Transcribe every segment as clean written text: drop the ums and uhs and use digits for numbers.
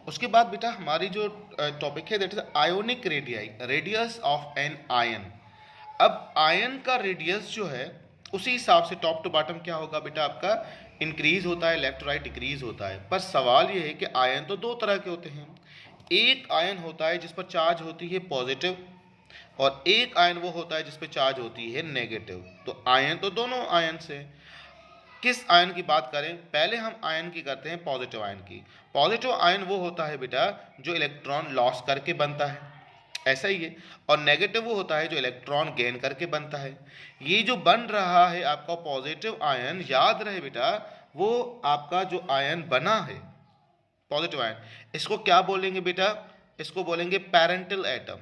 उसके बाद बेटा हमारी जो टॉपिक है that is ionic radii, radius of an ion. अब आयन का रेडियस जो है उसी हिसाब से टॉप टू बॉटम क्या होगा बेटा, आपका इंक्रीज होता है, लेफ्ट राइट डिक्रीज होता है। पर सवाल ये है कि आयन तो दो तरह के होते हैं। एक आयन होता है जिस पर चार्ज होती है पॉजिटिव, और एक आयन वो होता है जिस पर चार्ज होती है नेगेटिव। तो आयन तो दोनों आयन से, किस आयन की बात करें, पहले हम आयन की करते हैं पॉजिटिव आयन की। पॉजिटिव आयन वो होता है बेटा जो इलेक्ट्रॉन लॉस करके बनता है, ऐसा ही है। और नेगेटिव वो होता है जो इलेक्ट्रॉन गेन करके बनता है। ये जो बन रहा है आपका पॉजिटिव आयन, याद रहे बेटा वो आपका जो आयन बना है पॉजिटिव आयन, इसको क्या बोलेंगे बेटा, इसको बोलेंगे पेरेंटल एटम।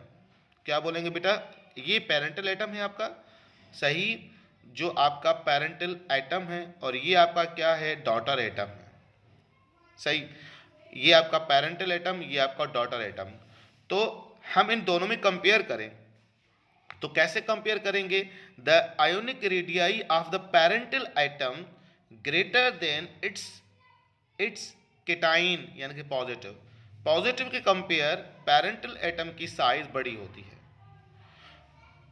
क्या बोलेंगे बेटा, ये पेरेंटल एटम है आपका, सही, जो आपका पेरेंटल एटम है। और ये आपका क्या है, डॉटर एटम है, सही। ये आपका पेरेंटल एटम, ये आपका डॉटर एटम। तो हम इन दोनों में कंपेयर करें तो कैसे कंपेयर करेंगे, the ionic radii of the parental atom greater than it's it's cation यानी कि पॉजिटिव। पॉजिटिव के कंपेयर पेरेंटल एटम की साइज बड़ी होती है।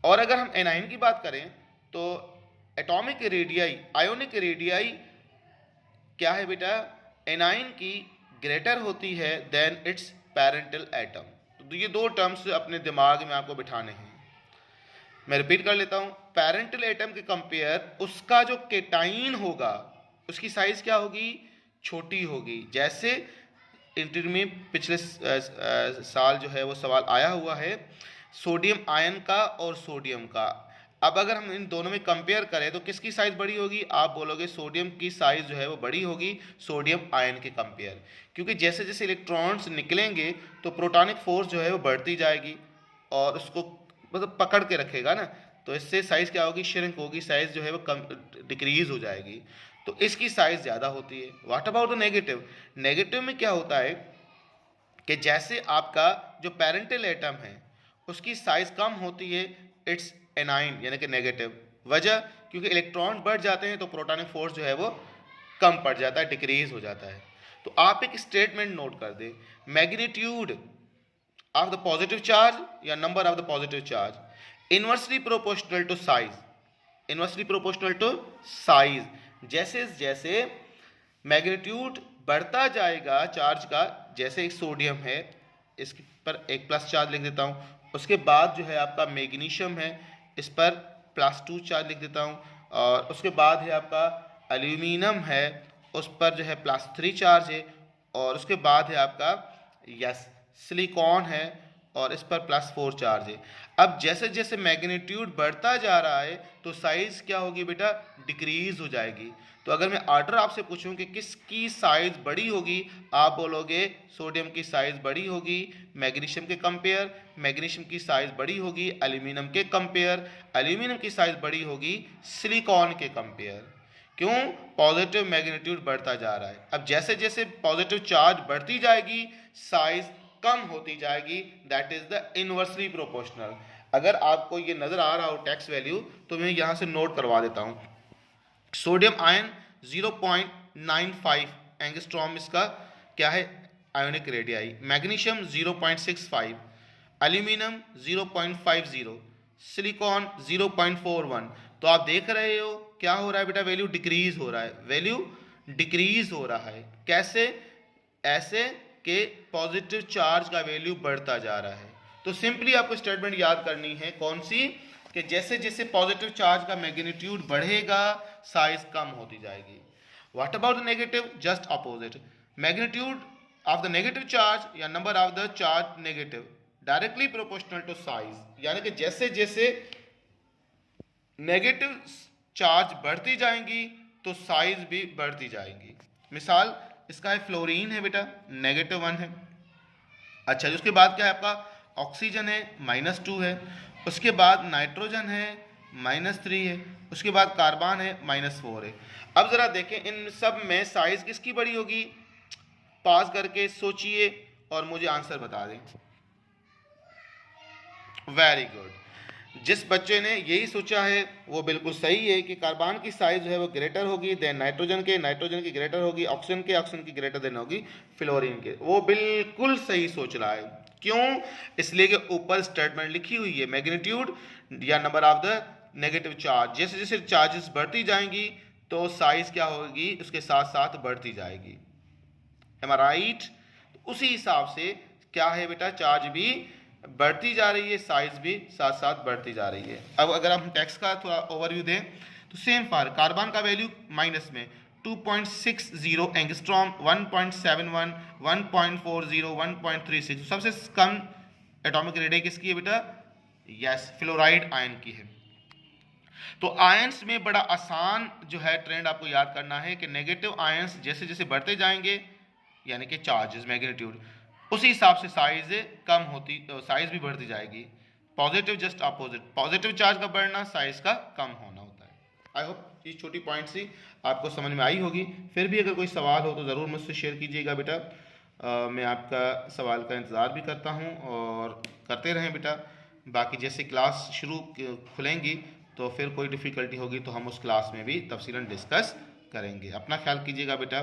और अगर हम एनाइन की बात करें तो एटॉमिक रेडियाई, आयोनिक रेडियाई क्या है बेटा, एनाइन की ग्रेटर होती है देन इट्स पेरेंटल एटम। तो ये दो टर्म्स अपने दिमाग में आपको बिठाने हैं। मैं रिपीट कर लेता हूं, पेरेंटल एटम के कंपेयर उसका जो केटाइन होगा उसकी साइज क्या होगी, छोटी होगी। जैसे इंटरव्यू में पिछले साल जो है वो सवाल आया हुआ है सोडियम आयन का और सोडियम का। अब अगर हम इन दोनों में कंपेयर करें तो किसकी साइज बड़ी होगी, आप बोलोगे सोडियम की साइज जो है वो बड़ी होगी सोडियम आयन के कंपेयर, क्योंकि जैसे जैसे इलेक्ट्रॉन्स निकलेंगे तो प्रोटॉनिक फोर्स जो है वो बढ़ती जाएगी और उसको मतलब पकड़ के रखेगा ना, तो इससे साइज क्या होगी, श्रिंक होगी, साइज जो है वो कम डिक्रीज हो जाएगी। तो इसकी साइज ज़्यादा होती है। What about the negative, negative में क्या होता है कि जैसे आपका जो पेरेंटल एटम है उसकी साइज कम होती है, इट्स एनाइन यानी कि नेगेटिव। वजह, क्योंकि इलेक्ट्रॉन बढ़ जाते हैं तो प्रोटॉनिक फोर्स जो है वो कम पड़ जाता है, डिक्रीज हो जाता है। तो आप एक स्टेटमेंट नोट कर दें, magnitude of the positive charge या number of the positive charge inversely proportional to size, inversely proportional to size। जैसे जैसे मैग्नीट्यूड बढ़ता जाएगा चार्ज का, जैसे एक सोडियम है इस पर एक प्लस चार्ज लिख देता हूँ, उसके बाद जो है आपका मैग्नीशियम है इस पर +2 चार्ज लिख देता हूँ, और उसके बाद है आपका एल्यूमिनियम है उस पर जो है +3 चार्ज है, और उसके बाद है आपका यस सिलिकॉन है और इस पर +4 चार्ज है। अब जैसे जैसे मैग्नीट्यूड बढ़ता जा रहा है तो साइज क्या होगी बेटा, डिक्रीज हो जाएगी। तो अगर मैं ऑर्डर आपसे पूछूं कि किसकी साइज बड़ी होगी, आप बोलोगे सोडियम की साइज बड़ी होगी मैग्नीशियम के कंपेयर, मैग्नीशियम की साइज बड़ी होगी एल्यूमिनियम के कंपेयर, एल्यूमिनियम की साइज बड़ी होगी सिलिकॉन के कंपेयर। क्यों, पॉजिटिव मैग्नीट्यूड बढ़ता जा रहा है। अब जैसे जैसे पॉजिटिव चार्ज बढ़ती जाएगी साइज कम होती जाएगी, that is the inversely proportional. अगर आपको ये नजर आ रहा हो टैक्स वैल्यू तो मैं यहां से नोट करवा देता हूं। सोडियम आयन 0.95 एंगस्ट्रॉम इसका क्या है ionic radii, magnesium 0.65, aluminium 0.50, silicon 0.41। तो आप देख रहे हो क्या हो रहा है बेटा, वैल्यू डिक्रीज हो रहा है, वैल्यू डिक्रीज हो रहा है। कैसे, ऐसे के पॉजिटिव चार्ज का वैल्यू बढ़ता जा रहा है। तो सिंपली आपको स्टेटमेंट याद करनी है कौन सी, कि जैसे जैसे पॉजिटिव चार्ज का मैग्नीट्यूड बढ़ेगा साइज कम होती जाएगी। What about the negative, just opposite, magnitude of the negative charge या number of the charge negative directly proportional to size, यानी कि जैसे जैसे नेगेटिव चार्ज बढ़ती जाएंगी तो साइज भी बढ़ती जाएंगी। मिसाल इसका है फ्लोरीन है बेटा, -1 है। अच्छा, उसके बाद क्या है आपका ऑक्सीजन है -2 है, उसके बाद नाइट्रोजन है -3 है, उसके बाद कार्बन है -4 है। अब जरा देखें इन सब में साइज किसकी बड़ी होगी, पास करके सोचिए और मुझे आंसर बता दें। वेरी गुड, जिस बच्चे ने यही सोचा है वो बिल्कुल सही है कि कार्बन की साइज जो है वो ग्रेटर होगी देन नाइट्रोजन की ग्रेटर होगी ऑक्सीजन की ग्रेटर देन होगी फ्लोरीन के, वो बिल्कुल सही सोच रहा है। क्यों? इसलिए कि ऊपर स्टेटमेंट लिखी हुई है मैग्नीट्यूड या number of the negative charge, जैसे जैसे चार्जेस बढ़ती जाएंगी तो साइज क्या होगी उसके साथ साथ बढ़ती जाएगी। एम आई राइट? उसी हिसाब से क्या है बेटा, चार्ज भी बढ़ती जा रही है, साइज भी साथ साथ बढ़ती जा रही है। अब अगर हम टेक्स्ट का थोड़ा ओवरव्यू दें तो सेम फॉर कार्बन का वैल्यू माइनस में 2.60 एंगस्ट्रॉम, 1.71, 1.40, 1.36, सबसे कम एटॉमिक रेडियस किसकी है बेटा? यस, फ्लोराइड आयन की है। तो आयंस में बड़ा आसान जो है ट्रेंड आपको याद करना है कि नेगेटिव आयंस जैसे जैसे बढ़ते जाएंगे यानी कि चार्जेस मैग्नीट्यूड, उसी हिसाब से साइज कम होती तो साइज भी बढ़ती जाएगी। Positive just opposite, positive charge का बढ़ना साइज का कम होना होता है। आई होप ये छोटी पॉइंट्स ही आपको समझ में आई होगी। फिर भी अगर कोई सवाल हो तो ज़रूर मुझसे शेयर कीजिएगा बेटा। मैं आपका सवाल का इंतज़ार भी करता हूँ और करते रहें बेटा। बाकी जैसे क्लास खुलेंगी तो फिर कोई डिफ़िकल्टी होगी तो हम उस क्लास में भी तफसीलन डिस्कस करेंगे। अपना ख्याल कीजिएगा बेटा।